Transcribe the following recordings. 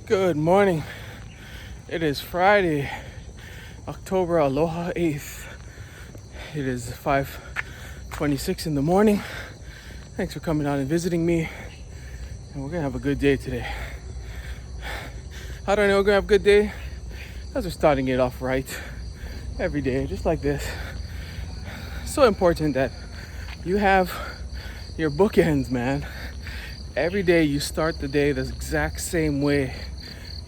Good morning. It is Friday, October Aloha 8th. It is 5:26 in the morning. Thanks for coming out and visiting me. And we're gonna have a good day today. How do I know we're gonna have a good day? Because we're starting it off right every day, just like this. So important that you have your bookends, man. Every day you start the day the exact same way.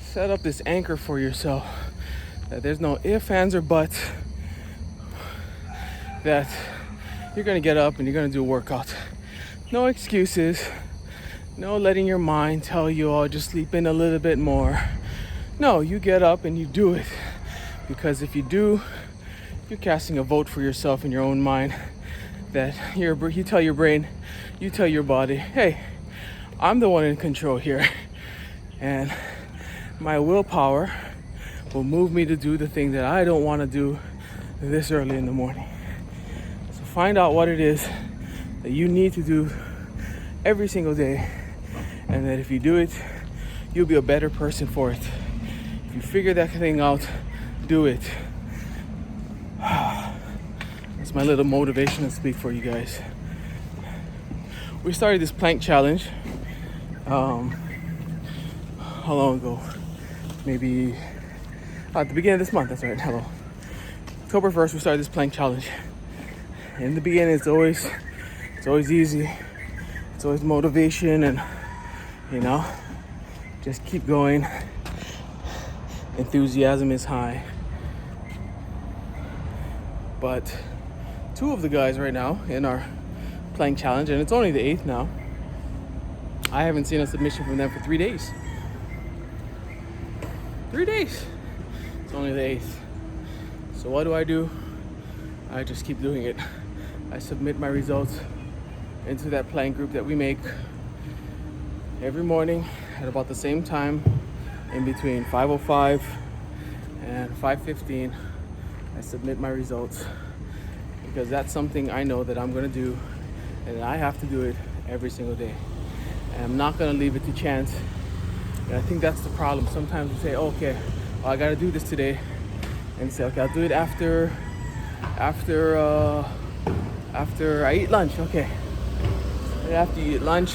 Set up this anchor for yourself that there's no ifs, ands, or buts, that you're gonna get up and you're gonna do a workout. No excuses, no letting your mind tell you, oh, just sleep in a little bit more. No, you get up and you do it. Because if you do, you're casting a vote for yourself in your own mind that you tell your brain, you tell your body, hey, I'm the one in control here. And my willpower will move me to do the thing that I don't want to do this early in the morning. So find out what it is that you need to do every single day, and that if you do it, you'll be a better person for it. If you figure that thing out, do it. That's my little motivational speak for you guys. We started this plank challenge how long ago? Maybe at the beginning of this month. That's right. Hello. October 1st, we started this plank challenge. In the beginning, it's always easy. It's always motivation, and just keep going. Enthusiasm is high. But two of the guys right now in our plank challenge, and it's only the 8th now, I haven't seen a submission from them for 3 days. 3 days. It's only the 8th. So what do? I just keep doing it. I submit my results into that plank group that we make every morning at about the same time, in between 5:05 and 5:15. I submit my results because that's something I know that I'm gonna do, and I have to do it every single day. And I'm not gonna leave it to chance. And I think that's the problem. Sometimes we say, oh, okay, well, I gotta do this today, and say, okay, I'll do it after I eat lunch. Okay. And after you eat lunch,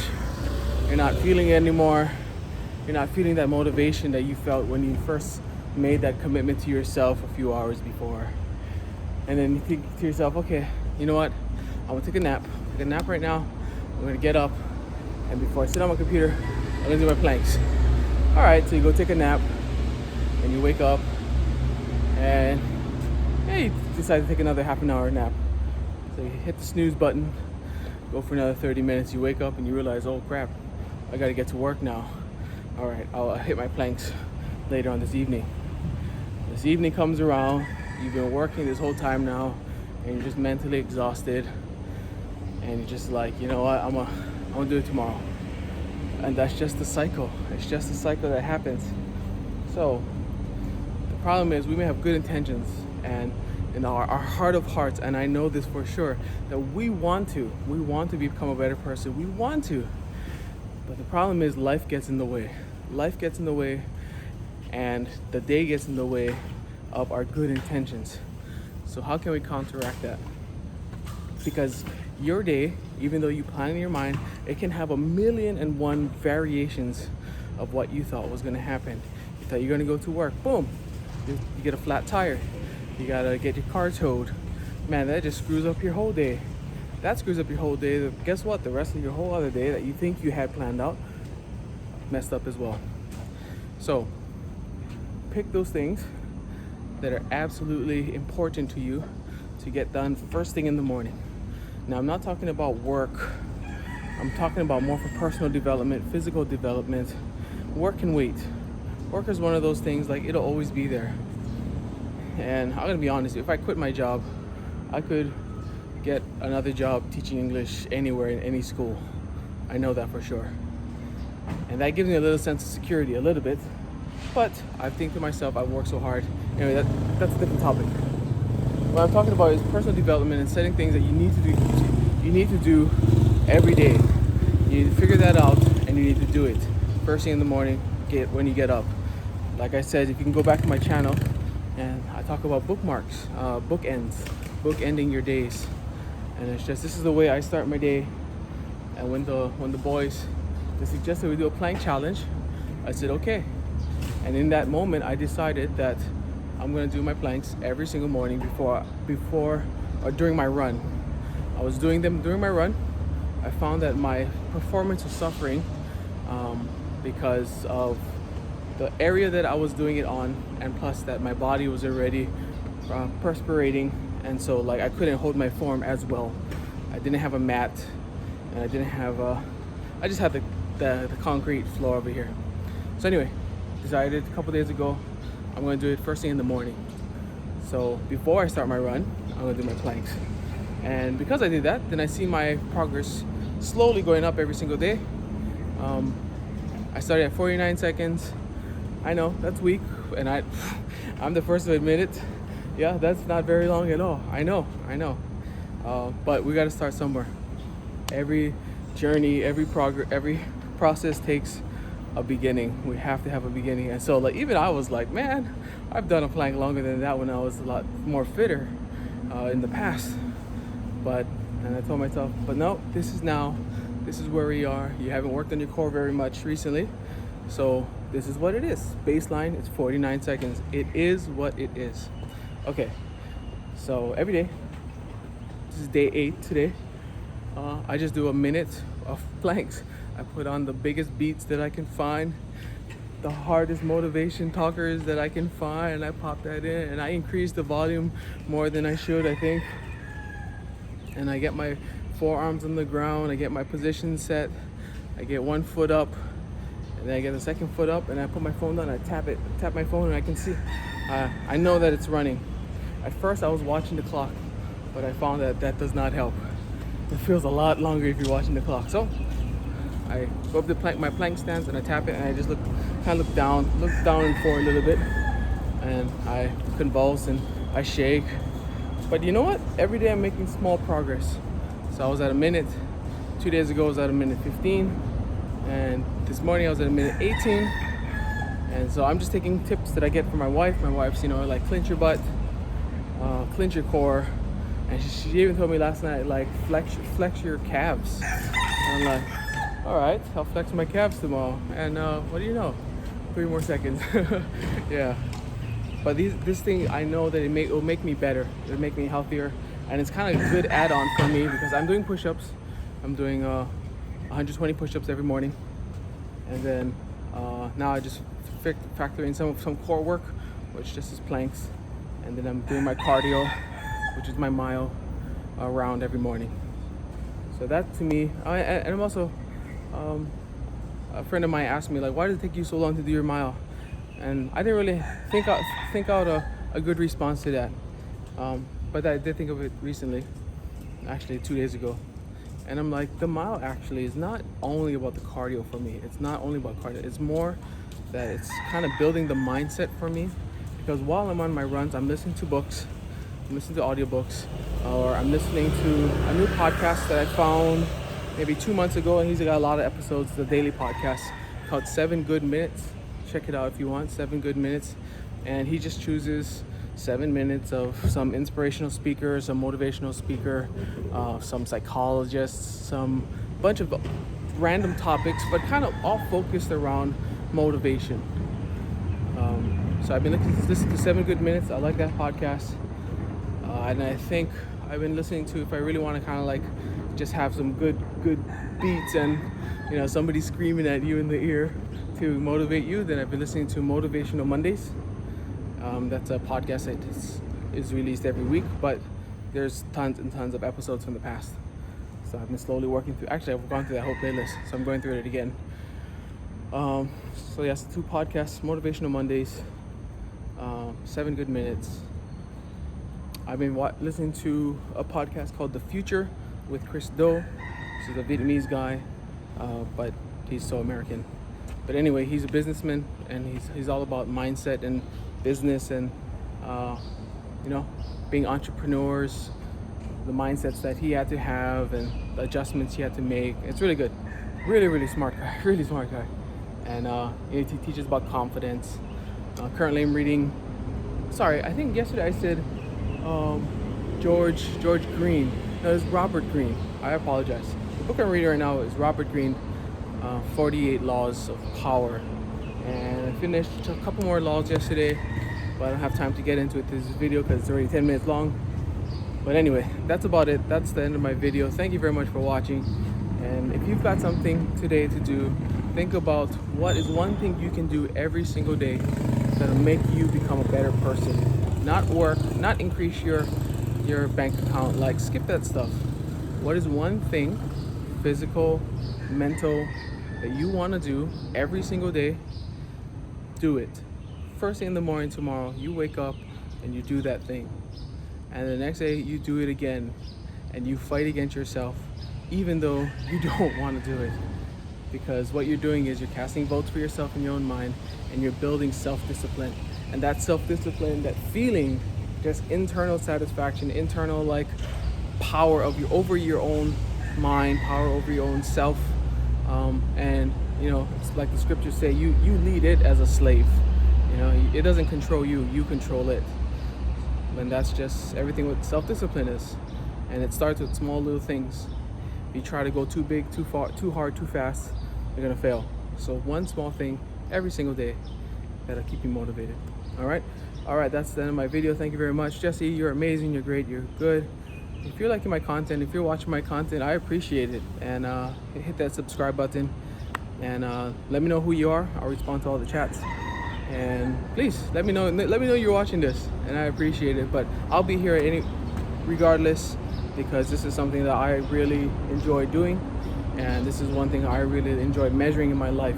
you're not feeling it anymore. You're not feeling that motivation that you felt when you first made that commitment to yourself a few hours before. And then you think to yourself, okay, you know what? I'm gonna take a nap. Take a nap right now. I'm gonna get up, and before I sit on my computer, I'm gonna do my planks. All right, so you go take a nap, and you wake up, and you decide to take another half an hour nap. So you hit the snooze button, go for another 30 minutes. You wake up and you realize, oh crap, I gotta get to work now. All right, I'll hit my planks later on this evening. This evening comes around, you've been working this whole time now, and you're just mentally exhausted, and you're just like, you know what, I'm gonna do it tomorrow. And that's just the cycle. It's just the cycle that happens. So the problem is, we may have good intentions, and in our heart of hearts, and I know this for sure, that we want to become a better person. We want to. But the problem is, life gets in the way. Life gets in the way, and the day gets in the way of our good intentions. So how can we counteract that? Because your day, even though you plan in your mind, it can have 1,000,001 variations of what you thought was gonna happen. You thought you're gonna go to work, boom, you get a flat tire. You gotta get your car towed. Man, that just screws up your whole day. That screws up your whole day. Guess what? The rest of your whole other day that you think you had planned out, messed up as well. So pick those things that are absolutely important to you to get done first thing in the morning. Now, I'm not talking about work. I'm talking about more for personal development, physical development. Work can wait. Work is one of those things, like, it'll always be there. And I'm gonna be honest, if I quit my job, I could get another job teaching English anywhere in any school. I know that for sure. And that gives me a little sense of security, a little bit. But I think to myself, I've worked so hard. Anyway, that's a different topic. What I'm talking about is personal development and setting things that you need to do every day. You need to figure that out, and you need to do it first thing in the morning. when you get up. Like I said, if you can go back to my channel, and I talk about bookmarks, bookending your days. And it's just, this is the way I start my day. And when the boys, they suggested we do a plank challenge, I said okay. And in that moment, I decided that I'm gonna do my planks every single morning before or during my run. I was doing them during my run. I found that my performance was suffering because of the area that I was doing it on, and plus that my body was already perspirating, and so like I couldn't hold my form as well. I didn't have a mat, and I didn't have I just had the concrete floor over here. So anyway, decided a couple days ago I'm going to do it first thing in the morning. So before I start my run, I'm going to do my planks. And because I did that, then I see my progress slowly going up every single day. I started at 49 seconds. I know that's weak, and I'm the first to admit it. Yeah, that's not very long at all. I know. But we got to start somewhere. Every journey, every process takes a beginning. We have to have a beginning. And so like even I was like, man, I've done a plank longer than that when I was a lot more fitter in the past. And I told myself, but no, this is where we are. You haven't worked on your core very much recently, so this is what it is. Baseline is 49 seconds. It is what it is. Okay, so every day, this is day 8 today, I just do a minute of planks. I put on the biggest beats that I can find, the hardest motivation talkers that I can find, and I pop that in, and I increase the volume more than I should, I think. And I get my forearms on the ground, I get my position set, I get one foot up, and then I get the second foot up, and I put my phone down, I tap my phone, and I can see, I know that it's running. At first I was watching the clock, but I found that does not help. It feels a lot longer if you're watching the clock. So I go up to my plank stance, and I tap it, and I just look down and forward a little bit, and I convulse and I shake. But you know what? Every day I'm making small progress. So I was at a minute. 2 days ago I was at a minute 15. And this morning I was at a minute 18. And so I'm just taking tips that I get from my wife. My wife's, like clench your butt, clench your core. And she even told me last night, like flex your calves. And I'm like, all right, I'll flex my calves tomorrow. And what do you know? 3 more seconds. Yeah. But this thing, I know that it will make me better. It'll make me healthier. And it's kind of a good add-on for me because I'm doing push-ups. I'm doing 120 push-ups every morning. And then now I just factor in some core work, which just is planks. And then I'm doing my cardio, which is my mile round every morning. So that to me, and I'm also, a friend of mine asked me, like, why does it take you so long to do your mile? And I didn't really think out a good response to that. But I did think of it recently, actually 2 days ago. And I'm like, the mile actually is not only about the cardio for me. It's not only about cardio. It's more that it's kind of building the mindset for me. Because while I'm on my runs, I'm listening to books, I'm listening to audiobooks, or I'm listening to a new podcast that I found maybe 2 months ago. And he's got a lot of episodes, the daily podcast called 7 Good Minutes. Check it out if you want, 7 Good Minutes. And he just chooses 7 minutes of some inspirational speaker, some motivational speaker, some psychologists, some bunch of random topics, but kind of all focused around motivation. So I've been listening to 7 Good Minutes. I like that podcast. And I think I've been listening to, if I really want to kind of like just have some good beats and somebody screaming at you in the ear to motivate you, then I've been listening to Motivational Mondays. That's a podcast that is released every week, but there's tons and tons of episodes from the past. So I've been slowly working through, actually I've gone through that whole playlist, so I'm going through it again. So yes, 2 podcasts, Motivational Mondays, 7 Good Minutes. I've been listening to a podcast called The Future with Chris Do. He's a Vietnamese guy, but he's so American. But anyway, he's a businessman, and he's all about mindset and business and being entrepreneurs, the mindsets that he had to have and the adjustments he had to make. It's really good. Really, really smart guy. Really smart guy. and he teaches about confidence. Currently, I'm reading. Sorry, I think yesterday I said George Green. No, it's Robert Greene. I apologize. The book I'm reading right now is Robert Greene, 48 Laws of Power. And I finished a couple more laws yesterday, but I don't have time to get into it this video because it's already 10 minutes long. But anyway, that's about it. That's the end of my video. Thank you very much for watching. And if you've got something today to do, think about what is one thing you can do every single day that'll make you become a better person. Not work, not increase your bank account. Like, skip that stuff. What is one thing, physical, mental, that you want to do every single day? Do it. First thing in the morning tomorrow, you wake up and you do that thing. And the next day you do it again, and you fight against yourself even though you don't want to do it. Because what you're doing is you're casting votes for yourself in your own mind, and you're building self-discipline. And that self-discipline, that feeling, just internal satisfaction, internal like power of you over your own mind, power over your own self. And you know, it's like the scriptures say, you lead it as a slave. You know, it doesn't control you, you control it. And that's just everything what self-discipline is. And it starts with small little things. If you try to go too big, too far, too hard, too fast, you're gonna fail. So one small thing every single day that'll keep you motivated. All right, that's the end of my video. Thank you very much. Jesse, you're amazing, you're great, you're good. If you're liking my content, if you're watching my content, I appreciate it. And hit that subscribe button, and let me know who you are. I'll respond to all the chats. And please let me know you're watching this, and I appreciate it. But I'll be here regardless, because this is something that I really enjoy doing, and this is one thing I really enjoy measuring in my life,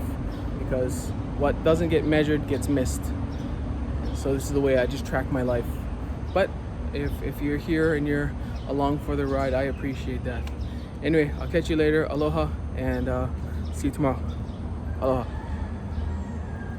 because what doesn't get measured gets missed. So this is the way I just track my life. But if you're here and you're along for the ride, I appreciate that. Anyway, I'll catch you later. Aloha, and see you tomorrow. Aloha.